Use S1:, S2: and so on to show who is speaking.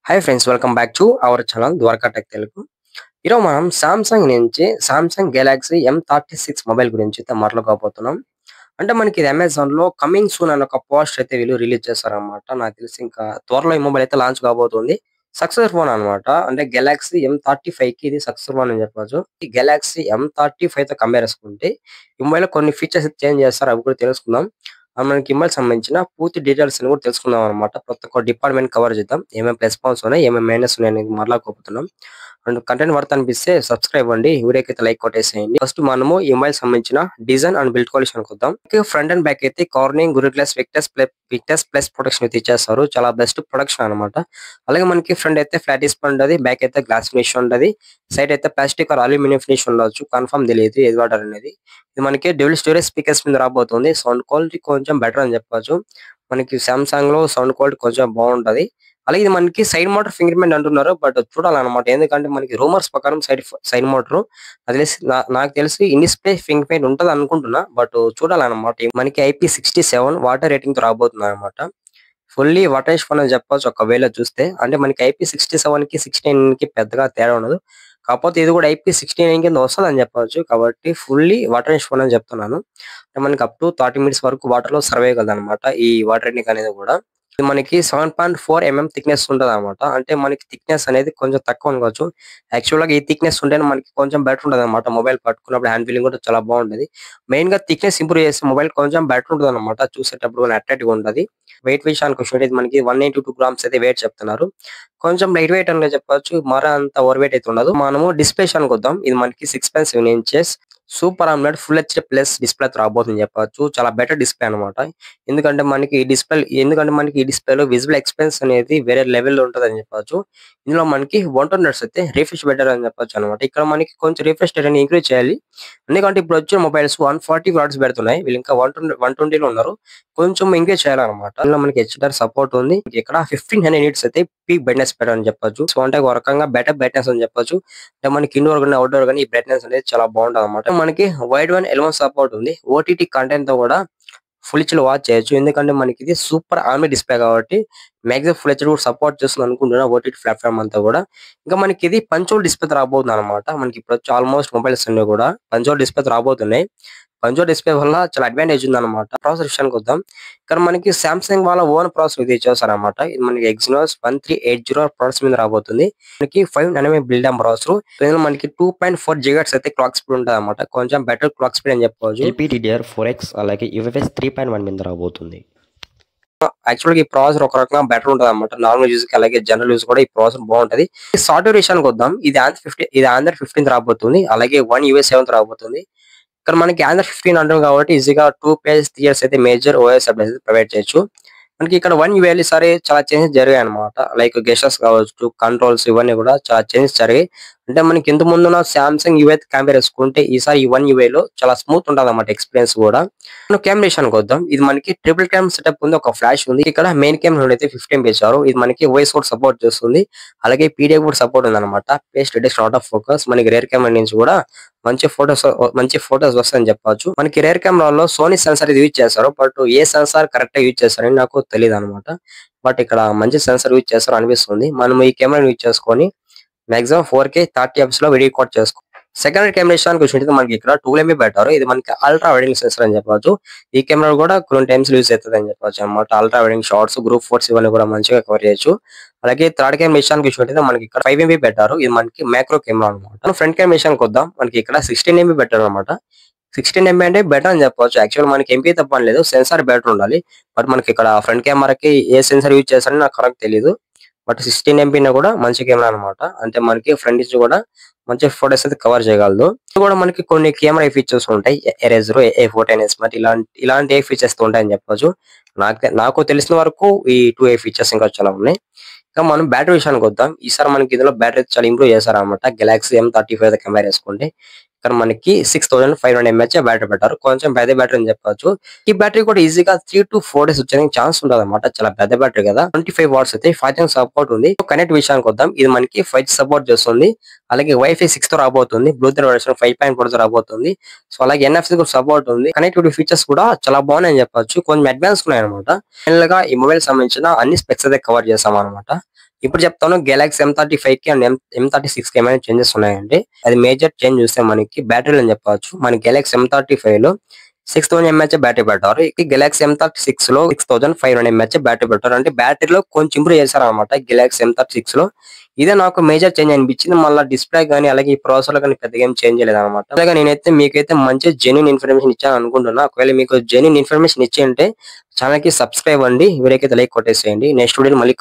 S1: Hi friends, welcome back to our channel Dwaraka tech Telugu. ఈరోజు మనం Samsung నుంచి సామ్సంగ్ గెలాక్సీ M36 మొబైల్ గురించి అయితే మాట్లాడుకోబోతున్నాం. అంటే మనకి ఇది అమెజాన్ లో కమింగ్ సూన్ అనే ఒక పోస్ట్ అయితే వీళ్ళు రిలీజ్ చేస్తారన్నమాట. నాకు తెలిసి ఇంకా త్వరలో ఈ మొబైల్ అయితే లాంచ్ కాబోతుంది. సక్సెస్ ఫోన్ అన్నమాట. అంటే గెలాక్సీ M35 కి ఇది సక్సెస్ ఫోన్ అని చెప్పొచ్చు. ఈ గెలాక్సీ M35 తో కంపేర్ చేసుకుంటే ఈ మొబైల్ లో కొన్ని ఫీచర్స్ చేంజ్ చేస్తారు, అవి కూడా తెలుసుకుందాం. మనకి ఇమెయిల్ సంబంధించిన పూర్తి డీటెయిల్స్ కూడా తెలుసుకుందాం అనమాట. ప్రతి ఒక్క డిపార్ట్మెంట్ కవర్ చేద్దాం. ఏమేమి ప్లస్ పాయింట్స్ ఉన్నాయి, ఏమేమి మైనస్ ఉన్నాయి అనేది మాట్లాడుకోబోతున్నాం. అండ్ కంటెంట్ వర్త్ అనిపిస్తే సబ్స్క్రైబ్ అండి, వీడియోకి లైక్ కొట్టేసేయండి. ఫస్ట్ మనము ఈ మొబైల్ సంబంధించిన డిజైన్ అండ్ బిల్డ్ క్వాలిటీ కొద్దాం. ఫ్రంట్ అండ్ బ్యాక్ అయితే Corning Gorilla Glass Victus Plus protection అయితే ఇచ్చేస్తారు. చాలా బెస్ట్ ప్రొడక్షన్ అనమాట. అలాగే మనకి ఫ్రంట్ అయితే ఫ్లాట్ డిస్ప్లే ఉంటుంది, బ్యాక్ అయితే గ్లాస్ ఫినిష్ ఉంటుంది, సైడ్ అయితే ప్లాస్టిక్ ఆర్ అల్యూమినియం ఫినిష్ ఉండొచ్చు. కన్ఫర్మ్ తెలియదు ఏది వాటర్ అనేది. ఇది మనకి డ్యూయల్ స్టోరేజ్ స్పీకర్స్ మీద రాబోతుంది. సౌండ్ క్వాలిటీ కొంచెం బెటర్ అని చెప్పొచ్చు. మనకి సామ్సంగ్ లో సౌండ్ క్వాలిటీ కొంచెం బాగుంటది. అలాగే ఇది మనకి సైడ్ మోటార్ ఫింగర్ ప్రింట్ అంటున్నారు, బట్ చూడాలన్నమాట. ఎందుకంటే మనకి రూమర్స్ ప్రకారం సైడ్ మోటార్ అది నాకు తెలిసి ఇన్ డిస్ప్లే ఫింగర్ ప్రింట్ ఉంటది అనుకుంటున్నా, బట్ చూడాలన్నమాట. మనకి IP67 వాటర్ రేటింగ్ తో రాబోతుంది అనమాట. ఫుల్లీ వాటర్ ఫోన్ అని చెప్పొచ్చు ఒకవేళ చూస్తే. అంటే మనకి IP67 కి 69 కి పెద్దగా తేడా ఉండదు. కాకపోతే ఇది కూడా IP69 కింద వస్తుంది అని చెప్పొచ్చు. కాబట్టి ఫుల్లీ వాటర్ ఫోన్ అని చెప్తున్నాను. అంటే మనకి అప్ టు 30 మినిట్స్ వరకు వాటర్ లో సర్వే కదా అనమాట ఈ వాటర్ రేటింగ్ అనేది కూడా. ఇది మనకి 7.4 mm థిక్నెస్ ఉంటుంది అనమాట. అంటే మనకి థిక్నెస్ అనేది కొంచెం తక్కువ అనుకోవచ్చు. యాక్చువల్ గా ఈ థిక్నెస్ ఉంటేనే మనకి కొంచెం బెటర్ ఉంటుంది అనమాట. మొబైల్ పట్టుకున్నప్పుడు హ్యాండ్ ఫీలింగ్ కూడా చాలా బాగుంటది. మెయిన్ గా థిక్నెస్ ఇంప్రూవ్ చేస్తే మొబైల్ కొంచెం బెటర్ ఉంటుంది అనమాట. చూసేటప్పుడు అట్రాక్టివ్ ఉంటుంది. వెయిట్ విషయానికి వస్తే ఇది మనకి 182 గ్రామ్స్ అయితే వెయిట్ చెప్తున్నారు. కొంచెం లైట్ వెయిట్ అని చెప్పొచ్చు, మరీ అంత ఓవర్ వెయిట్ అయితే ఉండదు. మనము డిస్ప్లే విషయానికి వద్దాం. ఇది మనకి 6.7 inches super AMOLED full HD plus display రాబోతుంది చెప్పొచ్చు. చాలా బెటర్ డిస్ప్లే అనమాట. ఎందుకంటే మనకి ఈ డిస్ప్లేలో విజువల్ ఎక్స్పీరియన్స్ అనేది వేరే లెవెల్లో ఉంటుంది అని చెప్పొచ్చు. ఇందులో మనకి 120 Hz అయితే రిఫ్రెష్ బెటర్ అని చెప్పొచ్చు అనమాట. ఇక్కడ మనకి కొంచెం రిఫ్రెష్ రేట్ అనేది ఇంక్రీజ్ చేయాలి. ఎందుకంటే ఇప్పుడు వచ్చిన మొబైల్స్ 140 వాట్స్ పెడుతున్నాయి, వీళ్ళు ఇంకా 120లో ఉన్నారు. కొంచెం ఎంగేజ్ చేయాలన్నమాట. ఇందులో మనకి HDR సపోర్ట్ ఉంది. ఇక్కడ 1500 nits అయితే పీక్ బ్రైట్నెస్ బెటర్ అని చెప్పొచ్చు. సో అంటే ఒక రకంగా బెటర్ బ్రైట్నెస్ అని చెప్పొచ్చు. అంటే మనకి ఇండోర్ కానీ అవుట్డోర్ కానీ ఈ బ్రైట్నెస్ అనేది చాలా బాగుంటుంది అనమాట. మనకి వైడ్ వన్ L1 సపోర్ట్ ఉంది. OTT కంటెంట్ తో కూడా ఫుల్ హెచ్డీ వాచ్ చేయొచ్చు. ఎందుకంటే మనకి ఇది సూపర్ AMOLED డిస్ప్లే కాబట్టి మాక్సిమం ఫుల్ హెచ్డీ కూడా సపోర్ట్ చేస్తుంది అనుకుంటున్నా OTT ప్లాట్ఫామ్ అంతా కూడా. ఇంకా మనకి ఇది పంచోల్ డిస్ప్లే రాబోతుంది అనమాట. మనకి ఇప్పుడు వచ్చి ఆల్మోస్ట్ మొబైల్స్ అన్ని కూడా పంచోల్ డిస్ప్లే రాబోతున్నాయి. పంచోల్ డిస్ప్లే వల్ల చాలా అడ్వాంటేజ్ ఉంది అనమాట. ప్రాసెసర్ విషయానికి వద్దాం. ఇక్కడ మనకి సామ్సంగ్ వాళ్ళ ఓన్ ప్రాసెసర్ ఇది ఇచ్చేసారనమాట. ఇది మనకి Exynos 1380 ప్రాసెసర్ మీద రాబోతుంది. మనకి 5 nm బిల్డ్ ప్రాసెసర్. ఇందులో మనకి 2.4 GHz అయితే క్లాక్ స్పీడ్ ఉంటుంది అనమాట. కొంచెం బెటర్ క్లాక్ స్పీడ్ అని చెప్పవచ్చు.
S2: LPDDR4X అలాగే UFS 3.1 మీద రాబోతుంది.
S1: యాక్చువల్ గా ఈ ప్రాసెసర్ ఒక రకంగా బెటర్ ఉంటుంది అనమాట. నార్మల్ యూజ్ కి అలాగే జనరల్ యూజ్ కూడా ఈ ప్రాసెసర్ బాగుంటది. సాఫ్ట్వేర్ విషయానికి వద్దాం. ఇది Android 15 రాబోతుంది. అలాగే One UI 7 రాబోతుంది. ఇక్కడ మనకి Android 15 అంటాం కాబట్టి ఈజీగా 2 పేజ్ 3 years అయితే మేజర్ OS అప్డేట్స్ ప్రొవైడ్ చేయొచ్చు. మనకి ఇక్కడ One UI సరే చాలా చేంజెస్ జరిగాయి అనమాట. లైక్ గెస్టర్స్ కావచ్చు, కంట్రోల్స్ ఇవన్నీ కూడా చాలా చేంజెస్ జరిగాయి. అంటే మనకి ఇంత ముందున్న సామ్సంగ్ UI కంపేర్ చేసుకుంటే ఈసారి ఈ One UI లో చాలా స్మూత్ ఉంటుంది అన్నమాట ఎక్స్పీరియన్స్ కూడా. మనం కెమెరా విషయానికి వద్దాం. ఇది మనకి ట్రిపుల్ క్యామ్ సెటప్ ఉంది, ఒక ఫ్లాష్ ఉంది. ఇక్కడ మెయిన్ కెమెరా అయితే 15 ఇచ్చారు. ఇది మనకి వాయిస్ కూడా సపోర్ట్ చేస్తుంది. అలాగే PDF కూడా సపోర్ట్ ఉంది అనమాట. Face detection, out of focus. మనకి రేర్ కెమెరా నుంచి కూడా మంచి ఫోటోస్ వస్తాయని చెప్పొచ్చు. మనకి రేర్ కెమెరాలో సోనీ సెన్సార్ ఇది యూజ్ చేస్తారు, బట్ ఏ సెన్సార్ కరెక్ట్ గా యూజ్ చేస్తారని నాకు తెలియదు అనమాట. బట్ ఇక్కడ మంచి సెన్సార్ యూజ్ చేస్తారు అనిపిస్తుంది. మనం ఈ కెమెరా యూజ్ చేసుకొని మాక్సిమం 4K 30 fps లో వీడియో రికార్డ్ చేసుకో. సెకండ్ కెమెరా విషయానికి వచ్చినట్టు మనకి ఇక్కడ 12 MP పెట్టారు. ఇది మనకి అల్ట్రా వైడింగ్ సెన్సార్ అని చెప్పొచ్చు. ఈ కెమెరా కూడా కొన్ని టైమ్స్ యూజ్ అవుతుంది అని చెప్పొచ్చు అనమాట. Ultra wide angle shots, group photos ఇవన్నీ కూడా మంచిగా కవర్ చేయొచ్చు. అలాగే థర్డ్ కెమెరా విషయానికి వచ్చినట్టు మనకి ఇక్కడ 5 MP పెట్టారు. ఇది మనకి మైక్రో కెమెరా అనమాట. ఫ్రంట్ కెమెరా విషయానికి వద్దాం. మనకి ఇక్కడ 16 MP పెట్టారు అనమాట. 16 MP అంటే బెటర్ అని చెప్పొచ్చు. యాక్చువల్ మనకి MP తప్పని లేదు, సెన్సార్ బెటర్ ఉండాలి. బట్ మనకి ఇక్కడ ఫ్రంట్ కెమెరాకి ఏ సెన్సార్ యూజ్ చేస్తారని నాకు కరెక్ట్ తెలియదు. బట్ 16 MP కూడా మంచి కెమెరా అనమాట. అంటే మనకి ఫ్రంట్ నుంచి కూడా మంచి ఫోటోస్ అయితే కవర్ చేయగలదు. ఇది కూడా మనకి కొన్ని కెమెరా ఫీచర్స్ ఉంటాయి. ఎరేజర్, A14 స్మార్ట్ ఇలాంటి ఫీచర్స్ ఉంటాయని చెప్పొచ్చు. నాకు తెలిసిన వరకు ఈ 2 ఫీచర్స్ ఇంకా చాలా ఉన్నాయి. ఇంకా మనం బ్యాటరీ విషయానికి వద్దాం. ఈసారి మనకి ఇందులో బ్యాటరీ చాలా ఇంప్రూవ్ చేశారనమాట. గెలాక్సీ M35 కంపేర్ చేసుకుంటే ఇక్కడ మనకి 6500 mAh బ్యాటరీ పెట్టారు. కొంచెం పెద్ద బ్యాటరీ అని చెప్పొచ్చు. ఈ బ్యాటరీ కూడా ఈజీగా 3 to 4 days వచ్చేందుకు ఛాన్స్ ఉంటుంది అనమాట. చాలా పెద్ద బ్యాటరీ కదా. 25 watts అయితే 5 సపోర్ట్ ఉంది. కనెక్ట్ విషయానికి వద్దాం. ఇది మనకి 5G సపోర్ట్ చేస్తుంది. అలాగే Wi-Fi 6 తో రాబోతుంది. బ్లూటూత్ వర్షన్ 5.4 తో రాబోతుంది. సో అలాగే NFC కూడా సపోర్ట్ ఉంది. కనెక్టివిటీ ఫీచర్స్ కూడా చాలా బాగున్నాయి అని చెప్పొచ్చు. కొంచెం అడ్వాన్స్ ఉన్నాయి అనమాట. ఫైనల్ గా ఈ మొబైల్ సంబంధించిన అన్ని స్పెక్స్ అయితే కవర్ చేసాం అనమాట. ఇప్పుడు చెప్తాను గెలాక్సీ M35 కి అండ్ M36 కి ఏమైనా చేంజెస్ ఉన్నాయండి. అది మేజర్ చేంజ్ చూస్తే మనకి బ్యాటరీలు అని చెప్పవచ్చు. మన గెలాక్సీ M35 లో 6000 mAh బ్యాటరీ పెట్టారు. ఈ గెలాక్సీ M36 లో 6500 mAh బ్యాటరీ పెట్టారు. అంటే బ్యాటరీలో కొంచెం ఇంప్రూవ్ చేశారన్నమాట గెలాక్సీ M36 లో. ఇదే నాకు మేజర్ చేంజ్ అనిపించింది. మళ్ళీ డిస్ప్లే గానీ అలాగే ఈ ప్రాసెసర్ గానీ పెద్దగా ఏం చేంజ్ చేయలేదు అనమాట. అలాగే నేనైతే మీకైతే మంచి జెన్యూన్ ఇన్ఫర్మేషన్ ఇచ్చాను అనుకుంటున్నా. ఒకవేళ మీకు జెన్యూన్ ఇన్ఫర్మేషన్ ఇచ్చి ఉంటే ఛానల్ కి సబ్స్క్రైబ్ అండి. వీడియోకి లైక్ కొట్టేసేయండి. నెక్స్ట్ వీడియో మళ్ళీ